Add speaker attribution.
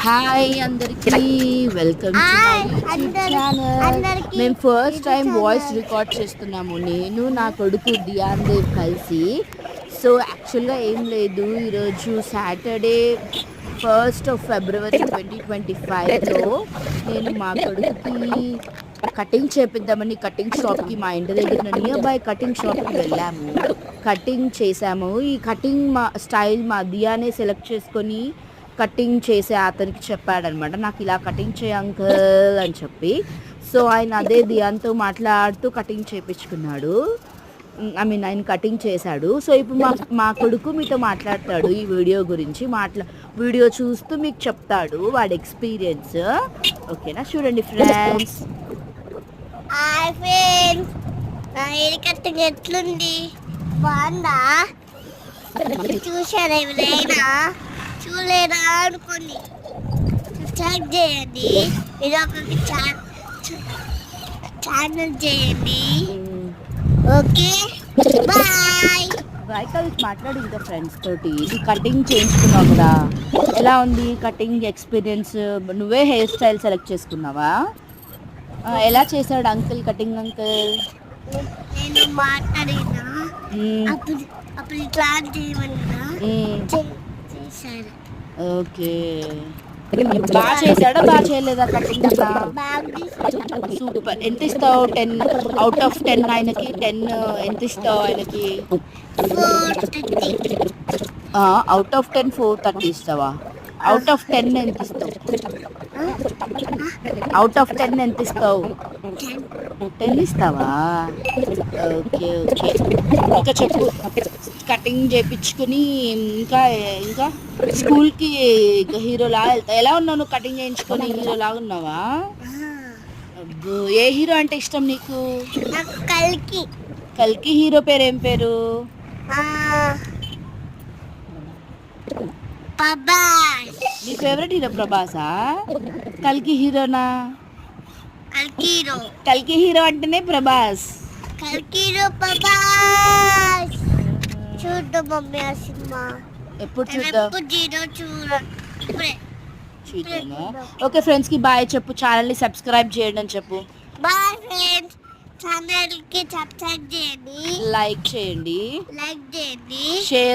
Speaker 1: Hi అందరికీ, welcome to my YouTube channel. మేము first time voice record చేస్తున్నాము, నేను నా కొడుకు దియాన్ దేవ్ కలిసి. సో యాక్చువల్గా ఏం లేదు, ఈరోజు సాటర్డే 1st February 2025లో నేను మా కొడుకుకి కటింగ్ చేపిద్దామని కటింగ్ షాప్కి, మా ఇంటి దగ్గర నియర్ బై కటింగ్ షాప్కి వెళ్ళాము. కటింగ్ చేసాము. ఈ కటింగ్ మా స్టైల్ మా దియానే సెలెక్ట్ చేసుకొని కటింగ్ చేసే అతనికి చెప్పాడనమాట, నాకు ఇలా కటింగ్ చేయ అంకుల్ అని చెప్పి. సో ఆయన అదే దియాన్తో మాట్లాడుతూ కటింగ్ చేయించుకున్నాడు. ఆయన కటింగ్ చేశాడు. సో ఇప్పుడు మా కొడుకు మీతో మాట్లాడతాడు ఈ వీడియో గురించి. వీడియో చూస్తూ మీకు చెప్తాడు వాడి ఎక్స్పీరియన్స్. ఓకేనా, చూడండి ఫ్రెండ్స్.
Speaker 2: నా హెయిర్ కటింగ్ ఎట్లుంది, బాగుందా? చూసారా ఎవరైనా? చూడలేదా అనుకోండి, సబ్స్క్రైబ్ చేయండి, ఇదొక ఛానల్ చేయండి. Okay, bye.
Speaker 1: మాట్లాడు ఇంకా ఫ్రెండ్స్ తోటి. కటింగ్ చేయించుకున్నావు కదా, ఎలా ఉంది కటింగ్ ఎక్స్పీరియన్స్? నువ్వే హెయిర్ స్టైల్ సెలెక్ట్ చేసుకున్నావా? ఎలా చేశాడు అంకుల్ కటింగ్? అంకుల్
Speaker 2: నేను మాట్లాడినా అప్పుడు ఇట్లా చేయమన్నా చేశాడు.
Speaker 1: ఓకే, బాగా చేశాడా బాగా చేయలేదా కటింగ్? సూపర్. ఎంత ఇస్తావు? 10 out of 10 ఆయనకి? 10 ఎంత ఇస్తావు ఆయనకి? అవుట్ ఆఫ్ 10 430 ఇస్తావా? అవుట్ ఆఫ్ 10 ఎంత ఇస్తావు? అవుట్ ఆఫ్ 10 ఎంత ఇస్తావు? 10 ఇస్తావా? Okay okay. ఇంకా చెప్పు. కటింగ్ చేయించుకుని ఇంకా ఇంకా స్కూల్కి హీరోలా వెళ్తా. ఎలా ఉన్నావు నువ్వు కటింగ్ చేయించుకొని? హీరోలాగా ఉన్నావా? ఏ హీరో అంటే ఇష్టం నీకు?
Speaker 2: కల్కి.
Speaker 1: కల్కి హీరో పేరు ఏం పేరు?
Speaker 2: ప్రభాస్.
Speaker 1: నీ ఫేవరెట్ హీరో ప్రభాసా? కల్కి హీరోనా? కల్కి హీరో అంటేనే ప్రభాస్.
Speaker 2: కల్కి హీరో ప్రభాస్. చూద్దాం మమ్మీ ఆ సినిమా.
Speaker 1: ఎప్పుడు చూద్దాం?
Speaker 2: చూద్దామా?
Speaker 1: ఓకే ఫ్రెండ్స్కి బాయ్ చెప్పు, ఛానల్ని సబ్స్క్రైబ్ చేయండి అని చెప్పు.
Speaker 2: బాయ్ ఫ్రెండ్స్, ఛానల్కి సబ్స్క్రైబ్ చేయండి,
Speaker 1: లైక్ చేయండి,
Speaker 2: షేర్